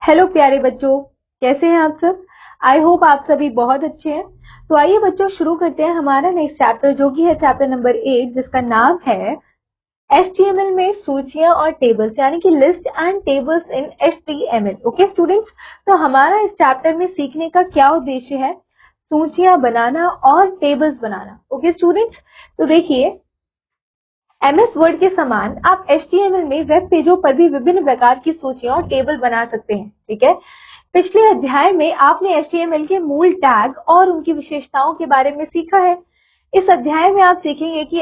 Hello प्यारे बच्चों, कैसे हैं आप सब। आई होप आप सभी बहुत अच्छे हैं। तो आइए बच्चों शुरू करते हैं हमारा नेक्स्ट चैप्टर जो कि है चैप्टर नंबर 8 जिसका नाम है HTML में सूचियां और टेबल्स यानी कि list and tables in HTML। Okay students, तो हमारा इस चैप्टर में सीखने का क्या उद्देश्य है, सूचियां बनाना और टेबल्स बनाना। ओके स्टूडेंट्स, तो देखिए MS वर्ड के समान आप HTML में वेब पेजों पर भी विभिन्न प्रकार की सूचियां और टेबल बना सकते हैं। ठीक है, पिछले अध्याय में आपने HTML के मूल टैग और उनकी विशेषताओं के बारे में सीखा है। इस अध्याय में आप सीखेंगे कि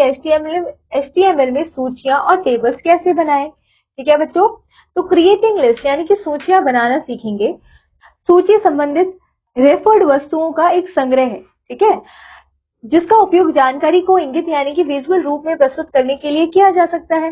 HTML में सूचियां और टेबल्स कैसे बनाएं। ठीक है बच्चों, तो क्रिएटिंग लिस्ट यानी कि सूचियां बनाना सीखेंगे। सूची संबंधित रेफर्ड वस्तुओं का एक संग्रह है, ठीक है, जिसका उपयोग जानकारी को इंगित यानी कि विजुअल रूप में प्रस्तुत करने के लिए किया जा सकता है।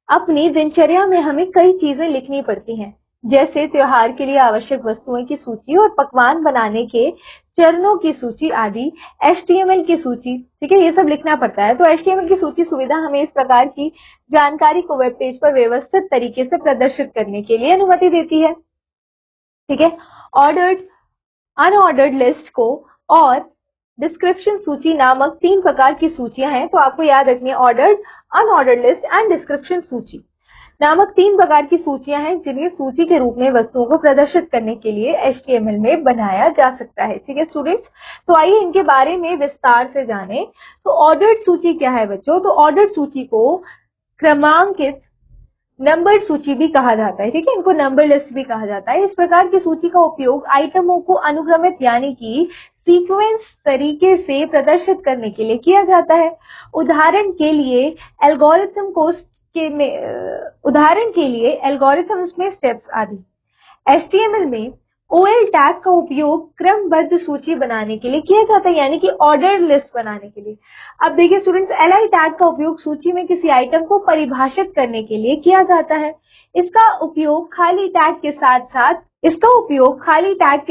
अपनी दिनचर्या में हमें कई चीजें लिखनी पड़ती हैं, जैसे त्योहार के लिए आवश्यक वस्तुओं की सूची और पकवान बनाने के चरणों की सूची आदि। HTML की सूची, ठीक है, ये सब लिखना पड़ता है। तो HTML की सूची सुविधा हमें इस प्रकार की जानकारी को वेब पेज पर व्यवस्थित तरीके से प्रदर्शित करने के लिए अनुमति देती है। ठीक है, ऑर्डर्ड, अनऑर्डर्ड लिस्ट को और डिस्क्रिप्शन सूची नामक 3 प्रकार की सूचियां हैं। तो आपको याद रखनी है, ordered, unordered list and description सूची नामक 3 प्रकार की सूचियां हैं जिन्हें सूची के रूप में वस्तुओं को प्रदर्शित करने के लिए HTML में बनाया जा सकता है। ठीक है स्टूडेंट्स, तो आइए इनके बारे में विस्तार से जानें। तो ऑर्डर्ड सूची क्या है बच्चों, तो ऑर्डर्ड सूची को क्रमांकित नंबर सूची भी कहा जाता है। ठीक है, इनको नंबर लिस्ट भी कहा जाता है। इस प्रकार की सूची का उपयोग आइटमों को अनुक्रमित यानी कि सीक्वेंस तरीके से प्रदर्शित करने के लिए किया जाता है। उदाहरण के लिए एल्गोरिथम्स में स्टेप्स आदि। HTML में OL टैग का उपयोग क्रमबद्ध सूची बनाने के लिए किया जाता है, यानी कि ऑर्डर लिस्ट बनाने के लिए। अब देखिए स्टूडेंट्स, LI टैग का उपयोग सूची में किसी आइटम को परिभाषित करने के लिए किया जाता है। इसका उपयोग खाली टैग के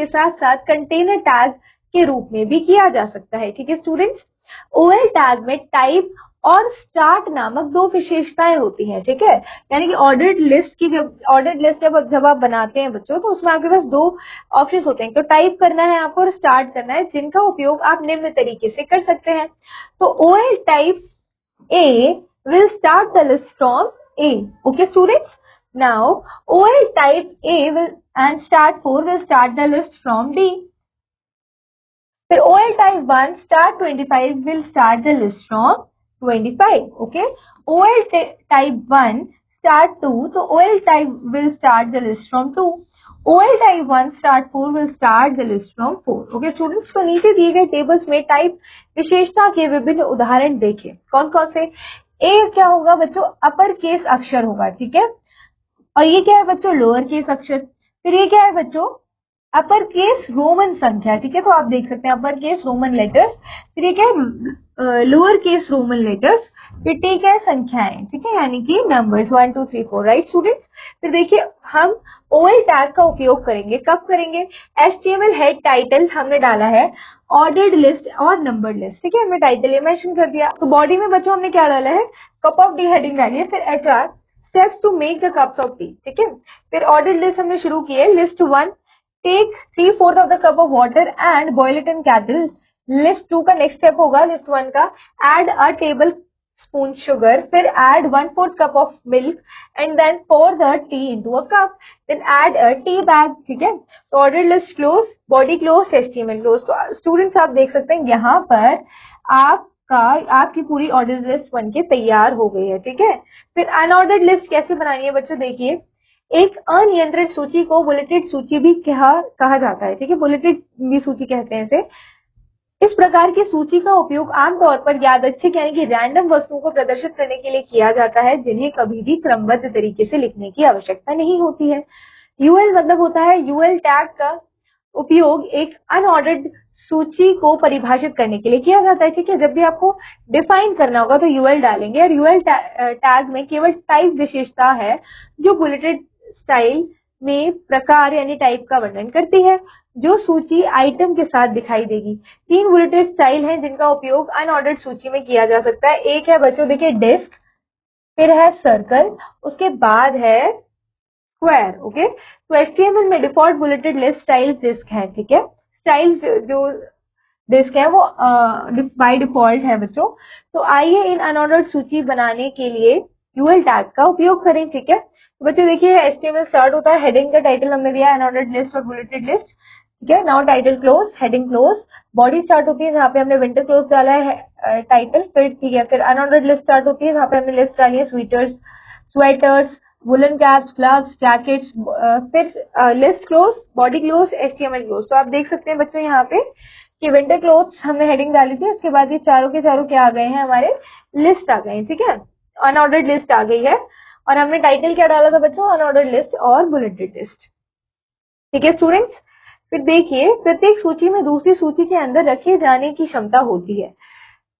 साथ साथ कंटेनर टैग के रूप में भी किया जा सकता है। ठीक है स्टूडेंट्स, OL टैग में टाइप और स्टार्ट नामक 2 विशेषताएं होती हैं। ठीक है, यानी कि ऑर्डर्ड लिस्ट जब आप बनाते हैं बच्चों, तो उसमें आपके पास 2 ऑप्शन होते हैं, तो टाइप करना है आपको और स्टार्ट करना है, जिनका उपयोग आप निम्न तरीके से कर सकते हैं। तो OL type A will start the list from A. Okay students, now OL type A will and start 4 will start the list from D. फिर OL type 1 start 25 will start the list from 25. Okay, OL type 1 start 2, so OL type will start the list from 2. OL type 1 start 4 will start the list from 4. Okay students, तो नीचे दिए गए tables में type विशेषता के विभिन्न उदाहरण देखें। कौन कौन से। A क्या होगा बच्चों, अपर केस अक्षर होगा। ठीक है, और ये क्या है बच्चों, लोअर केस अक्षर। फिर ये क्या है बच्चों, अपर केस रोमन संख्या। ठीक है, तो आप देख सकते हैं अपर केस रोमन लेटर्स। फिर ये क्या है, लोअर केस रोमन लेटर्स। फिर टी क्या है, संख्याएं। ठीक है, यानी कि नंबर्स 1 2 3 4। राइट स्टूडेंट्स, फिर देखिए हम OL टैग का उपयोग करेंगे, कब करेंगे। HTML हेड टाइटल हमने डाला है ऑर्डर्ड लिस्ट और नंबर्ड लिस्ट। ठीक है, हमने टाइटल ये मेंशन कर दिया। तो बॉडी में बच्चों हमने क्या डाला है, कप ऑफ टी हेडिंग डाली है। फिर HR steps to make the cups of tea. ठीक है, फिर ऑर्डर्ड लिस्ट हमने शुरू की है। List 1 take 3/4 of the cup of water and boil it in kettle. List 2 का नेक्स्ट स्टेप होगा लिस्ट 1 का, add a table spoon sugar, फिर add 1/4 cup of milk and then pour the tea into a cup, then add a tea bag. ठीक है, तो order list close, body close, HTML close. तो students आप देख सकते हैं यहाँ पर आपकी पूरी ऑर्डर लिस्ट बन के तैयार हो गई है। ठीक है, फिर अनऑर्डर्ड लिस्ट कैसे बनानी है बच्चों, देखिए एक अनियंत्रित सूची को बुलेटेड सूची भी कहा जाता है। ठीक है, बुलेटेड भी सूची कहते हैं इसे। इस प्रकार की सूची का उपयोग आमतौर पर यादृच्छिक यानी कि रैंडम वस्तुओं को प्रदर्शित करने के लिए किया जाता है, जिन्हें कभी भी क्रमबद्ध तरीके से लिखने की आवश्यकता नहीं होती है। UL मतलब होता है, UL टैग का उपयोग एक अनऑर्डर्ड सूची को परिभाषित करने के लिए किया जाता है। ठीक है, जब भी आपको डिफाइन करना होगा तो UL डालेंगे, और UL टैग में केवल टाइप विशेषता है जो बुलेटेड स्टाइल में प्रकार यानी टाइप का वर्णन करती है, जो सूची आइटम के साथ दिखाई देगी। 3 बुलेटेड स्टाइल हैं जिनका उपयोग अनऑर्डर्ड सूची में किया जा सकता है। एक है बच्चों देखिए डिस्क, फिर है सर्कल, उसके बाद है स्क्वायर। ओके, तो HTML में default bulleted list styles disc है, ठीक है। स्टाइल्स जो डिस्क है वो बाय डिफॉल्ट है बच्चों। तो आइए इन अनऑर्डर्ड सूची बनाने के लिए यूएल टैग का उपयोग करें, ठीक है। तो बच्चों देखिए HTML स्टार्ट होता है, हेडिंग का टाइटल हमने दिया अनऑर्डर्ड लिस्ट और बुलेटेड लिस्ट, ठीक है। Now title close, heading close, body start होती है जहाँ पे हमने विंटर क्लोज डाला है टाइटल, फिर ठीक है। फिर अनऑर्डर्ड लिस्ट स्टार्ट होती है जहाँ पे हमने लिस्ट डाली है sweaters, sweaters, woollen caps, gloves, jackets, फिर list close, body close, HTML close. तो आप देख सकते हैं बच्चों यहाँ पे कि विंटर क्लोथ्स हमने हेडिंग डाली थी, उसके बाद ये चारों के चारों क्या आ गए हैं, हमारे लिस्ट आ गए हैं, ठीक है। अनऑर्डर्ड लिस्ट आ गई है और हमने टाइटल क्या डाला था बच्चों, अनऑर्डर्ड लिस्ट और बुलेटेड लिस्ट, ठीक है स्टूडेंट्स। फिर देखिए प्रत्येक सूची में दूसरी सूची के अंदर रखे जाने की क्षमता होती है।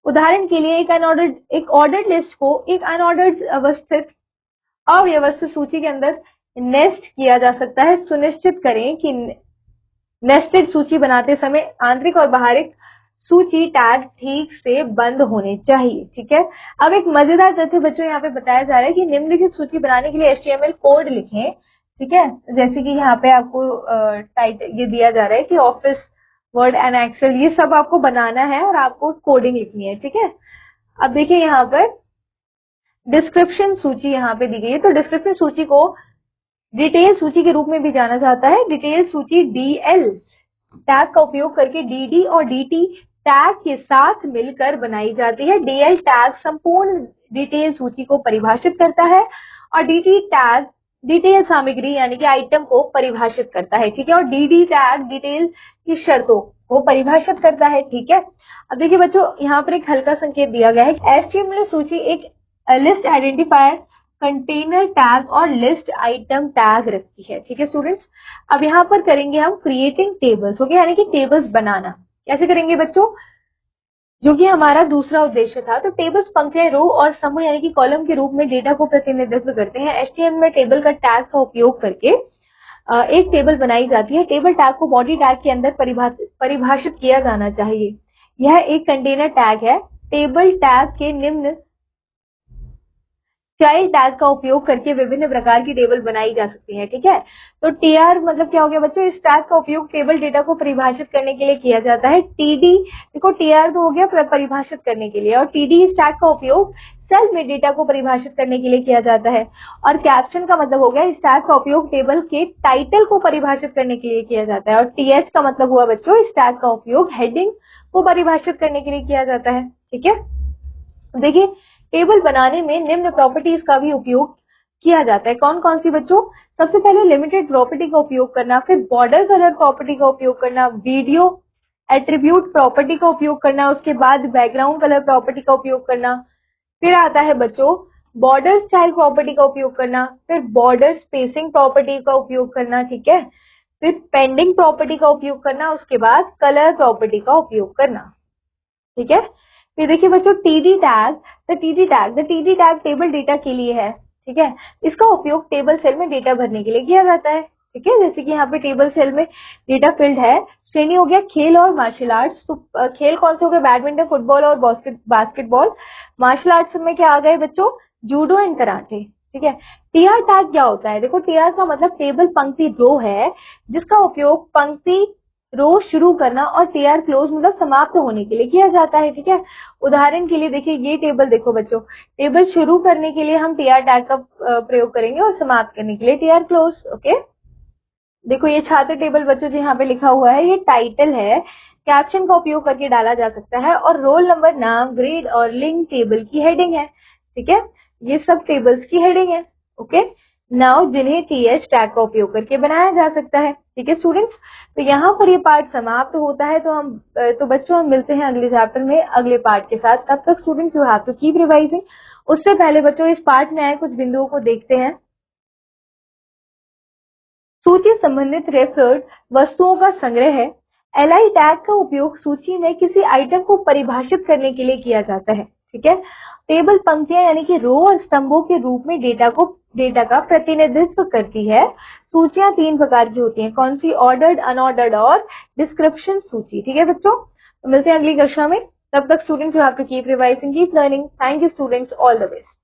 उदाहरण के लिए एक ऑर्डर्ड लिस्ट को एक अनऑर्डर्ड अव्यवस्थित सूची के अंदर नेस्ट किया जा सकता है। सुनिश्चित करें कि नेस्टेड सूची बनाते समय आंतरिक और बाहरी सूची टैग ठीक से बंद होने चाहिए, ठीक है। अब एक मजेदार तथ्य बच्चों यहाँ पे बताया जा रहा है कि निम्नलिखित सूची बनाने के लिए HTML कोड लिखें, ठीक है। जैसे कि यहाँ पे आपको ये दिया जा रहा है कि ऑफिस वर्ड एंड एक्सेल ये सब आपको बनाना है और आपको कोडिंग लिखनी है, ठीक है। अब देखिए यहाँ पर डिस्क्रिप्शन सूची यहाँ पे दी गई है। तो डिस्क्रिप्शन सूची को डिटेल सूची के रूप में भी जाना जाता है। डिटेल सूची DL टैग का उपयोग करके DD और DT टैग के साथ मिलकर बनाई जाती है। DL टैग संपूर्ण डिटेल सूची को परिभाषित करता है और DT टैग डिटेल सामग्री यानी कि आइटम को परिभाषित करता है, ठीक है। और DD टैग डिटेल की शर्तों को परिभाषित करता है, ठीक है। अब देखिए बच्चों यहाँ पर एक हल्का संकेत दिया गया है। HTML सूची एक लिस्ट आइडेंटिफायर, कंटेनर टैग और लिस्ट आइटम टैग रखती है, ठीक है स्टूडेंट्स। अब यहाँ पर करेंगे हम क्रिएटिंग टेबल्स, ओके, यानी कि टेबल्स बनाना। कैसे करेंगे बच्चों, जो कि हमारा दूसरा उद्देश्य था। तो टेबल्स पंक्तियां, रो और समूह यानी कि कॉलम के रूप में डेटा को प्रतिनिधित्व करते हैं। HTML में टेबल का टैग का उपयोग करके एक टेबल बनाई जाती है। टेबल टैग को बॉडी टैग के अंदर परिभाषित किया जाना चाहिए। यह एक कंटेनर टैग है। टेबल टैग के निम्न चाइल्ड टैग का उपयोग करके विभिन्न प्रकार की टेबल बनाई जा सकती है, ठीक है। तो TR मतलब क्या हो गया बच्चों, इस टैग का उपयोग टेबल डेटा को परिभाषित करने के लिए किया जाता है। TD देखो, TR तो हो गया परिभाषित करने के लिए, और TD इस टैग का उपयोग सेल में डेटा को परिभाषित करने के लिए किया जाता है। और कैप्शन का मतलब हो गया, इस टैग का उपयोग टेबल के टाइटल को परिभाषित करने के लिए किया जाता है। और TH का मतलब हुआ बच्चों, इस टैग का उपयोग हेडिंग को परिभाषित करने के लिए किया जाता है, ठीक है। देखिए टेबल बनाने में निम्न प्रॉपर्टीज का भी उपयोग किया जाता है। कौन कौन सी बच्चों, सबसे पहले लिमिटेड प्रॉपर्टी का उपयोग करना, फिर बॉर्डर कलर प्रॉपर्टी का उपयोग करना, वीडियो एट्रीब्यूट प्रॉपर्टी का उपयोग करना, उसके बाद बैकग्राउंड कलर प्रॉपर्टी का उपयोग करना, फिर आता है बच्चों बॉर्डर स्टाइल प्रॉपर्टी का उपयोग करना, फिर बॉर्डर स्पेसिंग प्रॉपर्टी का उपयोग करना, ठीक है, फिर पेंडिंग प्रॉपर्टी का उपयोग करना, उसके बाद कलर प्रॉपर्टी का उपयोग करना, ठीक है। फिर देखिए बच्चों TD tag, the TD tag table data के लिए है, ठीक है। इसका उपयोग टेबल सेल में डेटा भरने के लिए किया जाता है, ठीक है। जैसे कि यहाँ पे टेबल सेल में डेटा फील्ड है। श्रेणी हो गया खेल और मार्शल आर्ट्स। तो खेल कौन से हो गए, बैडमिंटन, फुटबॉल और बास्केटबॉल। मार्शल आर्ट्स में क्या आ गए बच्चों, जूडो एंड कराटे, ठीक है। TR टैग क्या होता है, देखो TR का मतलब टेबल पंक्ति रो है, जिसका उपयोग पंक्ति रो शुरू करना और TR क्लोज मतलब समाप्त होने के लिए किया जाता है, ठीक है। उदाहरण के लिए देखिए ये टेबल देखो बच्चों, टेबल शुरू करने के लिए हम TR टैग का प्रयोग करेंगे और समाप्त करने के लिए TR क्लोज, ओके। देखो ये छात्र टेबल बच्चों जो यहाँ पे लिखा हुआ है, ये टाइटल है, कैप्शन का उपयोग करके डाला जा सकता है, और रोल नंबर, नाम, ग्रेड और लिंक टेबल की हेडिंग है, ठीक है। ये सब टेबल्स की हेडिंग है, ओके। नाउ जिन्हें TH टैग का उपयोग करके बनाया जा सकता है, ठीक है स्टूडेंट्स। तो यहाँ पर ये पार्ट समाप्त होता है। तो बच्चों हम मिलते हैं अगले चैप्टर में अगले पार्ट के साथ। तब तक students you have to keep revising. उससे पहले बच्चों इस पार्ट में आए कुछ बिंदुओं को देखते हैं। सूची संबंधित रेफर्ड वस्तुओं का संग्रह है। LI टैग का उपयोग सूची में किसी आइटम को परिभाषित करने के लिए किया जाता है, ठीक है। टेबल पंक्तियां यानी कि रो और स्तंभों के रूप में डेटा का प्रतिनिधित्व करती है। सूचियां 3 प्रकार की होती हैं, कौन सी, ऑर्डर्ड, अनऑर्डर्ड और डिस्क्रिप्शन सूची, ठीक है बच्चों। तो मिलते हैं अगली कक्षा में। तब तक students you have to keep revising, keep learning. Thank you students, all the best.